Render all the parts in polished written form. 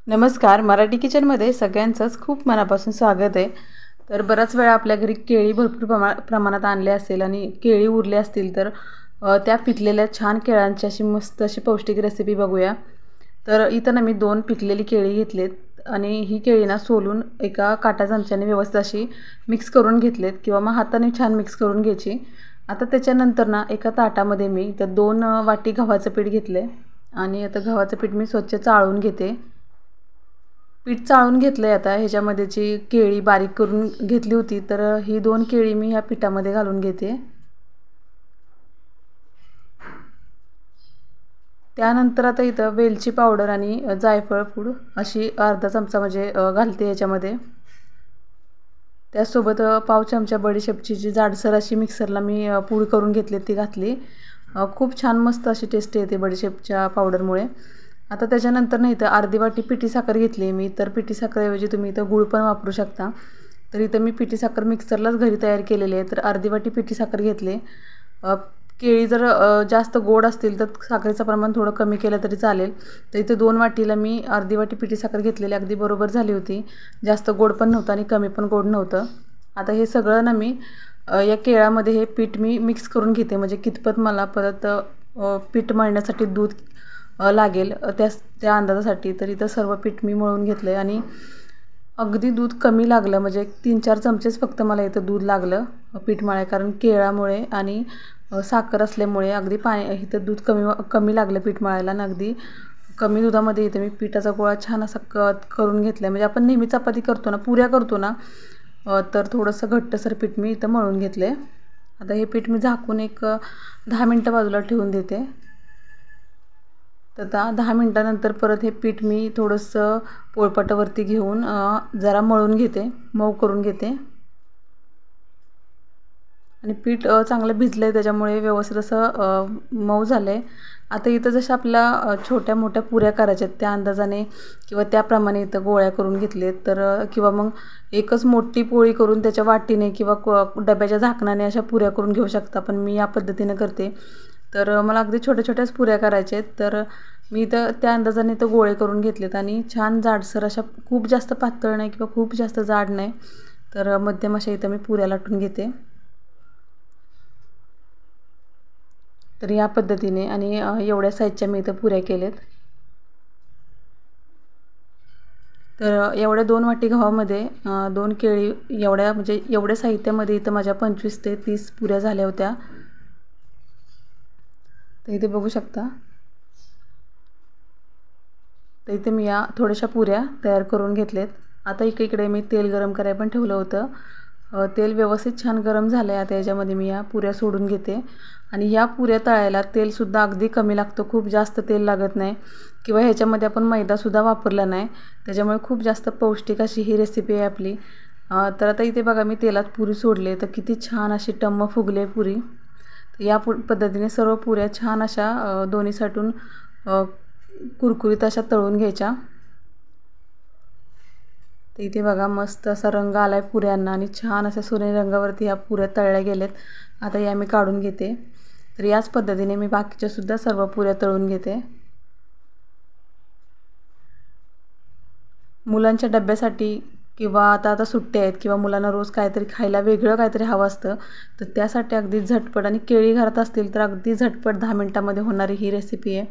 नमस्कार. मराठी किचनमध्ये सगळ्यांचंच खूप मनापासून स्वागत आहे. तर बराच वेळा आपल्या घरी केळी भरपूर प्रमाणात आणले असेल आणि केळी उरले असतील तर त्या पिकलेल्या छान केळांची अशी मस्त अशी पौष्टिक रेसिपी बघूया. तर इथं ना मी 2 पिकलेली केळी घेतलेत आणि ही केळी ना सोलून एका काटा चमच्याने व्यवस्थित अशी मिक्स करून घेतलेत किंवा मग हाताने छान मिक्स करून घ्यायची. आता त्याच्यानंतर ना एका ताटामध्ये मी इथं 2 वाटी गव्हाचं पीठ घेतलं आणि आता गव्हाचं पीठ मी स्वच्छ चाळून घेते. पीठ चाळून घेतलं आहे. आता ह्याच्यामध्ये जी केळी बारीक करून घेतली होती तर ही 2 केळी मी ह्या पिठामध्ये घालून घेते. त्यानंतर आता इथं वेलची पावडर आणि जायफळ पूड अशी अर्धा चमचा म्हणजे घालते ह्याच्यामध्ये. त्यासोबत पाव चमचा बडीशेपची जी जाडसर अशी मिक्सरला मी पूड करून घेतली ती घातली. खूप छान मस्त अशी टेस्ट येते बडीशेपच्या पावडरमुळे. आता त्याच्यानंतर नाही तर अर्धी वाटी पिठी साखर घेतली मी. तर पिठी साखरेऐवजी तुम्ही इथं गूळ पण वापरू शकता. तर इथं मी पिठी साखर मिक्सरलाच घरी तयार केलेली आहे. तर अर्धी वाटी पिठी साखर घेतली. केळी जर जास्त गोड असतील तर साखरेचं प्रमाण थोडं कमी केलं तरी चालेल. तर इथे 2 वाटीला मी अर्धी वाटी पिठी साखर घेतलेली अगदी बरोबर झाली होती. जास्त गोड पण नव्हतं आणि कमी पण गोड नव्हतं. आता हे सगळं ना मी या केळामध्ये हे पीठ मी मिक्स करून घेते. म्हणजे कितपत मला परत पीठ मळण्यासाठी दूध लागेल त्या अंदाजासाठी. तर इथं सर्व पीठ मी मळून घेतलं आहे आणि अगदी दूध कमी लागलं म्हणजे 3-4 चमचेच फक्त मला इथं दूध लागलं पीठ मळाय. कारण केळामुळे आणि साखर असल्यामुळे अगदी इथं दूध कमी लागलं पीठ मळायला आणि अगदी कमी दुधामध्ये इथं मी पिठाचा गोळा छान असा करून घेतला आहे. म्हणजे आपण नेहमी चपाती करतो ना, पुऱ्या करतो ना, तर थोडंसं घट्टसर पीठ मी इथं मळून घेतलं आहे. आता हे पीठ मी झाकून एक 10 मिनटं बाजूला ठेवून देते. तर 10 मिनटानंतर परत हे पीठ मी थोडंसं पोळपाटावरती घेऊन जरा मळून घेते, मऊ करून घेते. आणि पीठ चांगलं भिजलं आहे त्याच्यामुळे व्यवस्थित असं मऊ झालं आहे. आता इथं जसं आपल्या छोट्या मोठ्या पुऱ्या करायच्या आहेत त्या अंदाजाने किंवा त्याप्रमाणे इथं गोळ्या करून घेतलेत. तर किंवा मग एकच मोठी पोळी करून त्याच्या वाटीने किंवा डब्याच्या झाकणाने अशा पुऱ्या करून घेऊ शकता. पण मी या पद्धतीनं करते. तर मला अगदी छोट्या छोट्याच पुऱ्या करायच्या आहेत. तर मी इथं त्या अंदाजाने इथं गोळे करून घेतलेत आणि छान जाडसर अशा, खूप जास्त पातळ नाही किंवा खूप जास्त जाड नाही, तर मध्यम अशा इथं मी पुऱ्या लाटून घेते. तर या पद्धतीने आणि एवढ्या साईजच्या मी इथं पुऱ्या केल्यात. तर एवढ्या 2 वाटी गव्हामध्ये 2 केळी एवढ्या म्हणजे एवढ्या साहित्यामध्ये इथं माझ्या 25 ते 30 पुऱ्या झाल्या होत्या. तर इथे बघू शकता. तर इथे मी या थोड्याशा पुऱ्या तयार करून घेतलेत. आता इकडे मी तेल गरम करायला पण ठेवलं होतं. तेल व्यवस्थित छान गरम झालं आहे. आता याच्यामध्ये मी या पुऱ्या सोडून घेते आणि ह्या पुऱ्या तळायला तेलसुद्धा अगदी कमी लागतं. खूप जास्त तेल लागत नाही किंवा ह्याच्यामध्ये आपण मैदासुद्धा वापरला नाही. त्याच्यामुळे खूप जास्त पौष्टिक अशी ही रेसिपी आहे आपली. तर आता इथे बघा मी तेलात पुरी सोडले तर किती छान अशी टम्म फुगले पुरी. तर या पद्धतीने सर्व पुऱ्या छान अशा दोन्ही साईडून कुरकुरीत अशा तळून घ्यायच्या. तर इथे बघा मस्त असा रंग आला आहे पुऱ्यांना आणि छान अशा सोनेरी रंगावरती ह्या पुऱ्या तळल्या गेल्यात. आता या मी काढून घेते. तर याच पद्धतीने मी बाकीच्यासुद्धा सर्व पुऱ्या तळून घेते. मुलांच्या डब्यासाठी किंवा आता सुट्ट्या आहेत किंवा मुलांना रोज काहीतरी खायला वेगळं काहीतरी हवं असतं, तर त्यासाठी अगदी झटपट आणि केळी घरात असतील तर अगदी झटपट 10 मिनटामध्ये होणारी ही रेसिपी आहे.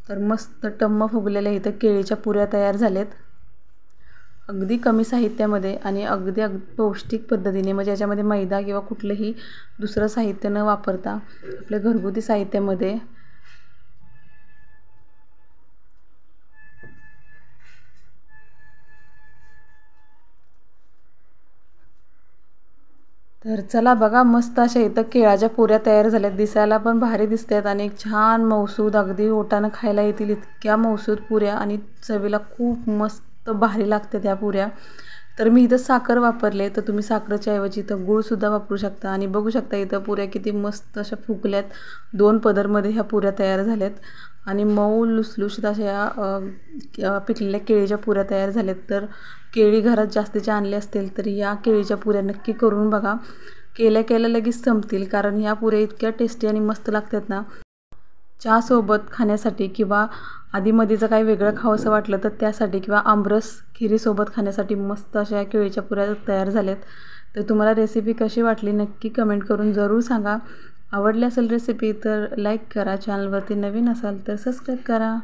तर मस्त टम्म फुगलेल्या इथं केळीच्या पुऱ्या तयार झाल्यात. अगदी कमी साहित्यामध्ये आणि अगदी पौष्टिक पद्धतीने. म्हणजे याच्यामध्ये मैदा किंवा कुठलंही दुसरं साहित्य न वापरता आपल्या घरगुती साहित्यामध्ये. तर चला बघा मस्त अशा इथं केळाच्या पुऱ्या तयार झाल्यात. दिसायला पण भारी दिसतात आणि छान मऊसूद अगदी ओठानं खायला येतील इतक्या मऊसूद पुऱ्या आणि चवीला खूप मस्त भारी लागतात ह्या पुऱ्या. तर मी इथं साखर वापरले, तर तुम्ही साखरेच्या ऐवजी इथं गूळसुद्धा वापरू शकता. आणि बघू शकता इथं पुऱ्या किती मस्त अशा फुगल्यात. 2 पदरमध्ये ह्या पुऱ्या तयार झाल्यात आणि मऊ लुसलुशीत अशा पिकलेल्या केळीच्या पुऱ्या तयार झाल्यात. तर केळी घरात जास्तीच्या आणले असतील तर या केळीच्या पुऱ्या नक्की करून बघा. केल्या लगेच संपतील कारण ह्या पुऱ्या इतक्या टेस्टी आणि मस्त लागतात ना. चहासोबत खाण्यासाठी किंवा आधीमध्ये जर काही वेगळं खावंसं वाटलं तर त्यासाठी किंवा आमरस खिरीसोबत खाण्यासाठी मस्त अशा केळीच्या पुऱ्या तयार झाल्यात. तर तुम्हाला रेसिपी कशी वाटली नक्की कमेंट करून जरूर सांगा. आवडली असेल रेसिपी तर लाईक करा. चॅनलवरती नवीन असाल तर सबस्क्राईब करा.